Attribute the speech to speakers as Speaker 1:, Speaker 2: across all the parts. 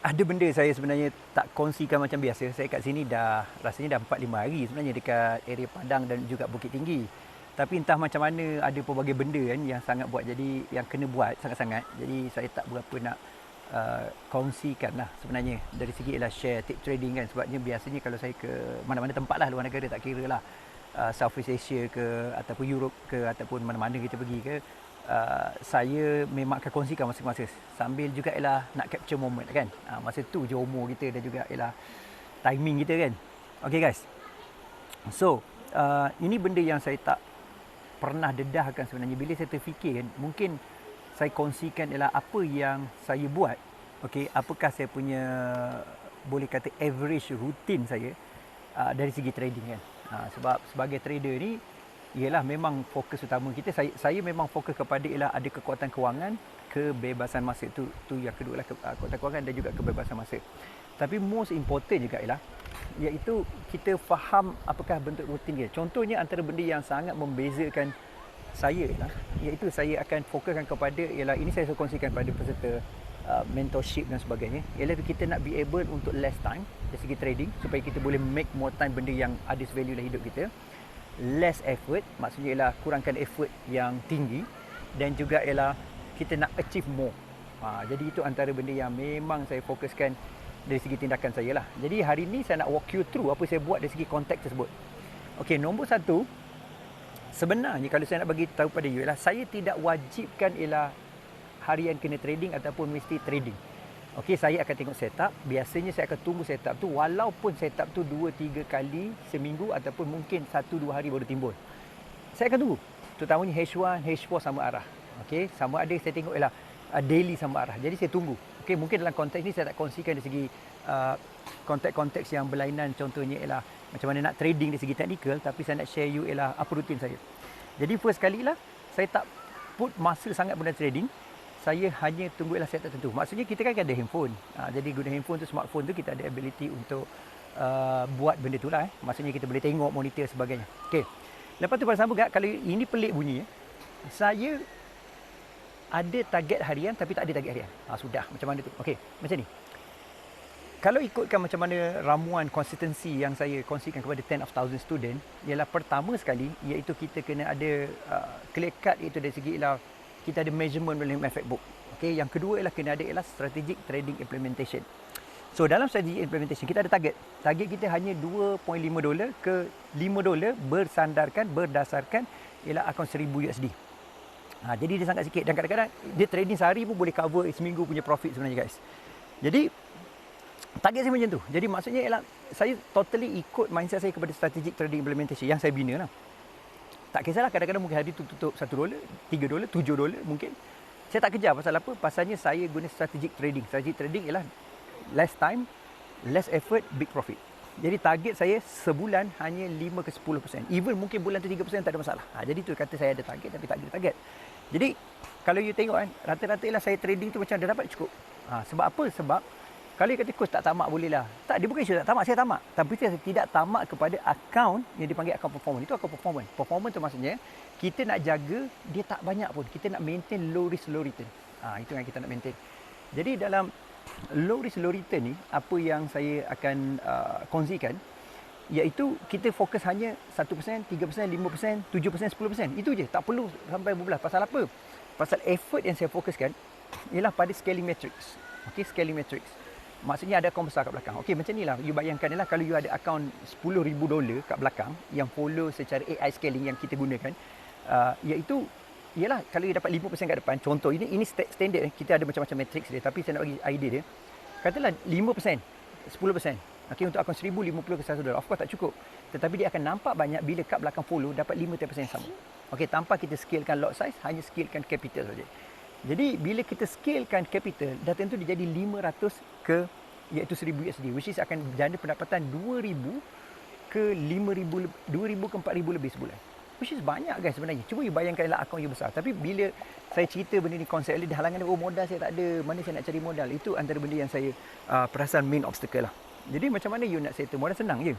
Speaker 1: ada benda saya sebenarnya tak kongsikan macam biasa. Saya kat sini rasanya dah 4-5 hari sebenarnya dekat area Padang dan juga Bukit Tinggi. Tapi entah macam mana ada pelbagai benda kan yang sangat buat jadi yang kena buat sangat-sangat. Jadi saya tak berapa nak kongsikan lah sebenarnya dari segi ialah share tip trading kan, sebabnya biasanya kalau saya ke mana-mana tempat lah luar negara, tak kira lah Southeast Asia ke ataupun Europe ke ataupun mana-mana kita pergi ke, saya memang akan kongsikan masa-masa sambil juga ialah nak capture moment kan. Masa tu je umur kita dan juga ialah timing kita kan. Okay guys, so ini benda yang saya tak pernah dedahkan sebenarnya. Bila saya terfikir kan, mungkin saya kongsikan ialah apa yang saya buat. Okey, apakah saya punya boleh kata average rutin saya dari segi trading kan. Sebab sebagai trader ni ialah memang fokus utama kita, saya memang fokus kepada ialah ada kekuatan kewangan, kebebasan masa. Tu yang kedua lah, kekuatan kewangan dan juga kebebasan masa. Tapi most important juga ialah iaitu kita faham apakah bentuk rutin dia. Contohnya antara benda yang sangat membezakan saya ialah, iaitu saya akan fokuskan kepada ialah ini saya kongsikan pada peserta mentorship dan sebagainya, ialah kita nak be able untuk less time dari segi trading supaya kita boleh make more time benda yang ada value dalam hidup kita. Less effort, maksudnya ialah kurangkan effort yang tinggi, dan juga ialah kita nak achieve more. Jadi itu antara benda yang memang saya fokuskan dari segi tindakan saya lah. Jadi hari ni saya nak walk you through apa saya buat dari segi konteks tersebut. Okey, nombor satu, sebenarnya kalau saya nak bagi tahu pada you ialah saya tidak wajibkan ialah harian kena trading ataupun mesti trading. Okey, saya akan tengok setup. Biasanya saya akan tunggu setup tu, walaupun setup tu 2-3 kali seminggu ataupun mungkin 1-2 hari baru timbul. Saya akan tunggu. Terutamanya H1, H4 sama arah. Okey, sama ada saya tengok ialah daily sama arah. Jadi saya tunggu. Okey, mungkin dalam konteks ni saya tak kongsikan dari segi konteks-konteks yang berlainan, contohnya ialah macam mana nak trading dari segi teknikal, tapi saya nak share you ialah apa rutin saya. Jadi first kali lah saya tak put masa sangat guna trading. Saya hanya tunggu ialah setup tertentu. Maksudnya kita kan ada handphone. Jadi guna handphone tu, smartphone tu, kita ada ability untuk buat benda tu lah. Maksudnya kita boleh tengok monitor sebagainya. Okey. Lepas tu pada sambung kat, kalau ini pelik bunyi, saya ada target harian tapi tak ada target harian. Sudah, macam mana tu? Okey, macam ni. Kalau ikutkan macam mana ramuan konsistensi yang saya kongsikan kepada 10,000 student, ialah pertama sekali iaitu kita kena ada clear cut, iaitu dari segi ialah kita ada measurement dalam MacBook. Okey, yang kedua ialah kena ada ialah strategic trading implementation. So dalam strategic implementation kita ada target. Target kita hanya $2.5 ke $5 berdasarkan ialah akaun $1,000 USD. Jadi dia sangat sikit dan kadang-kadang dia trading sehari pun boleh cover seminggu punya profit sebenarnya guys. Jadi target saya macam tu. Jadi maksudnya ialah saya totally ikut mindset saya kepada strategic trading implementation yang saya bina lah. Tak kisahlah, kadang-kadang mungkin hari tu tutup $1, $3, $7 mungkin. Saya tak kejar pasal apa? Pasalnya saya guna strategic trading. Strategic trading ialah less time, less effort, big profit. Jadi target saya sebulan hanya 5 ke 10%. Even mungkin bulan tu 3% tak ada masalah. Jadi tu kata saya ada target tapi tak ada target. Jadi kalau you tengok kan, rata-rata ialah saya trading tu macam dah dapat cukup. Sebab apa? Sebab kalau you kata coach tak tamak boleh lah. Tak, dia bukan isu tak tamak, saya tamak. Tapi saya tidak tamak kepada akaun yang dipanggil akaun performance. Itu akaun performance. Performance tu maksudnya kita nak jaga dia tak banyak pun. Kita nak maintain low risk low return. Itu yang kita nak maintain. Jadi dalam low risk low return ni, apa yang saya akan kongsikan iaitu kita fokus hanya 1%, 3%, 5%, 7%, 10%. Itu je. Tak perlu sampai berbelah. Pasal apa? Pasal effort yang saya fokuskan ialah pada scaling matrix. Okey, scaling matrix. Maksudnya ada akaun besar kat belakang. Okey, macam ni lah. You bayangkanlah kalau you ada akaun $10,000 kat belakang yang follow secara AI scaling yang kita gunakan, iaitu ialah kalau you dapat 5% kat depan, contoh ini standard, kita ada macam-macam matrix dia, tapi saya nak bagi idea dia. Katalah 5%, 10%. Okey, untuk akaun 1,050 ke $100. Of course tak cukup. Tetapi dia akan nampak banyak bila kat belakang follow dapat 5% sama. Okey, tanpa kita scalekan lot size, hanya scalekan capital saja. Jadi bila kita scalekan capital, dah tentu dia jadi 500 ke iaitu $1,000 which is akan jana pendapatan 2,000 ke 5,000, 2,000 ke 4,000 lebih sebulan. Which is banyak guys sebenarnya. Cuba you bayangkanlah akaun you besar. Tapi bila saya cerita benda ni, konsep dia halangan, modal saya tak ada, mana saya nak cari modal. Itu antara benda yang saya perasan main obstacle lah. Jadi macam mana you nak settle modal? Senang je.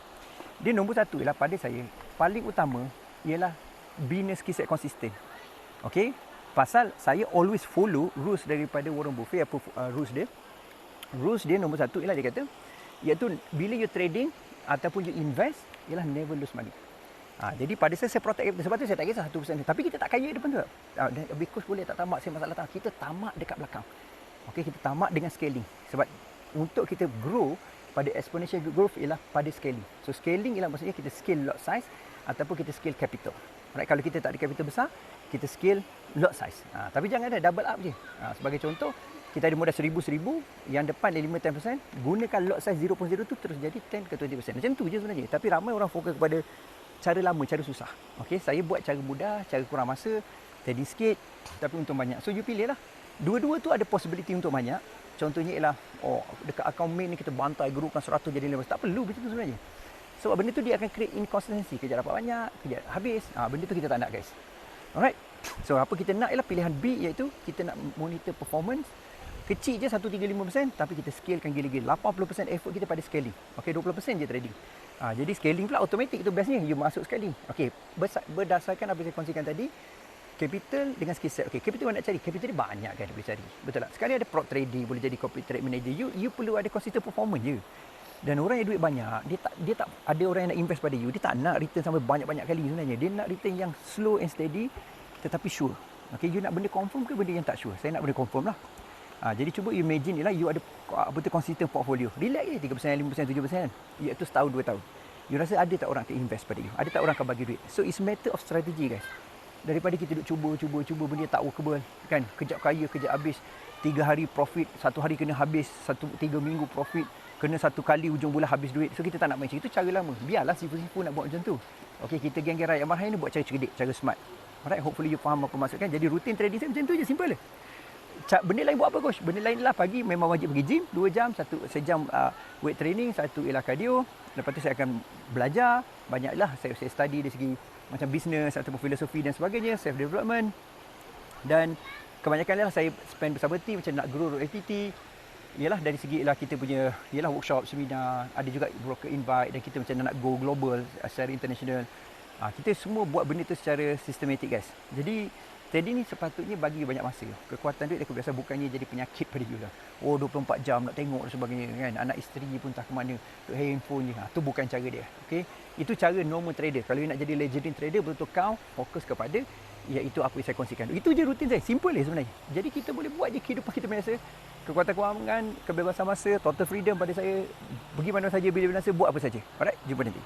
Speaker 1: Dia nombor satu ialah pada saya, paling utama ialah bina skill set konsisten. Okey? Pasal saya always follow rules daripada Warren Buffett. Apa rules dia? Rules dia nombor satu ialah dia kata, iaitu bila you trading ataupun you invest, ialah never lose money. Jadi pada saya protect capital. Sebab tu saya tak kisah 1% ni. Tapi kita tak kaya depan tu. Because boleh tak tamak, saya masalah tak. Kita tamak dekat belakang. Okey, kita tamak dengan scaling. Sebab untuk kita grow pada exponential growth ialah pada scaling. So scaling ialah maksudnya kita scale lot size ataupun kita scale capital. Alright, kalau kita tak ada capital besar, kita scale lot size. Tapi jangan ada double up je. Sebagai contoh, kita ada modal 1000, yang depan ada 5-10%, gunakan lot size 0.0 tu terus jadi 10 ke 20%. Macam tu je sebenarnya. Tapi ramai orang fokus kepada cara lama, cara susah. Okey, saya buat cara mudah, cara kurang masa, steady sikit tapi untung banyak. So you pilih lah. Dua-dua tu ada possibility untuk banyak. Contohnya ialah dekat akaun main ni kita bantai grupkan 100 jadi 15. Tak perlu begitu sebenarnya. Sebab benda tu dia akan create inconsistency. Kejap dapat banyak, kejap habis. Benda tu kita tak nak, guys. Alright. So apa kita nak ialah pilihan B, iaitu kita nak monitor performance. Kecil je 135% tapi kita scalekan gila-gila. 80% effort kita pada scaling. Okey, 20% je trading. Jadi scaling pula automatic tu bestnya. You masuk scaling. Okey, berdasarkan apa yang saya kongsikan tadi, capital dengan skill set. Okey, capital mana nak cari? Capital ni banyak kan boleh cari. Betul tak? Sekali ada prop trading, boleh jadi corporate trade manager. You perlu ada consistent performance je. Dan orang yang duit banyak, dia tak ada orang yang nak invest pada you. Dia tak nak return sampai banyak-banyak kali sebenarnya. Dia nak return yang slow and steady tetapi sure. Okey, you nak benda confirm ke benda yang tak sure? Saya nak benda confirm lah. Jadi cuba you imagine ialah you ada betul consistent portfolio. Relax je 3%, 5%, 7%. Iaitu setahun 2 tahun. You rasa ada tak orang akan invest pada you? Ada tak orang akan bagi duit? So it's matter of strategy, guys. Daripada kita duk cuba benda tak workable kan, kejap kaya kejap habis, 3 hari profit, 1 hari kena habis, 3 minggu profit, kena 1 kali hujung bulan habis duit. So kita tak nak macam itu, cara lama. Biarlah sifu-sifu nak buat macam tu. Okey, kita geng-geng rakyat marhai ni buat cara cerdik, cara smart. Alright, hopefully you faham apa maksud kan. Jadi rutin trading saya macam tu je, simple je. Benda lain buat apa, coach? Benda lain lah pagi memang wajib pergi gym 2 jam, sejam weight training, 1 ialah cardio. Lepas tu saya akan belajar, banyaklah saya study dari segi macam bisnes ataupun filosofi dan sebagainya, self development. Dan kebanyakan lah saya spend bersama team macam nak grow activity. Ialah dari segi ialah kita punya ialah workshop, seminar, ada juga broker invite dan kita macam nak go global secara international. Kita semua buat benda tu secara sistematik, guys. Jadi trading ni sepatutnya bagi banyak masa. Kekuatan duit aku biasa bukannya jadi penyakit pada you lah. 24 jam nak tengok dan sebagainya kan. Anak isteri pun tak ke mana. Duk handphone je. Tu bukan cara dia. Okey. Itu cara normal trader. Kalau you nak jadi legendary trader, betul-betul kau fokus kepada iaitu apa yang saya kongsikan. Itu je rutin saya. Simple je sebenarnya. Jadi kita boleh buat je kehidupan kita biasa. Kekuatan kewangan, kebebasan masa, total freedom pada saya. Pergi mana saja bila-bila masa, buat apa saja. Alright, jumpa nanti.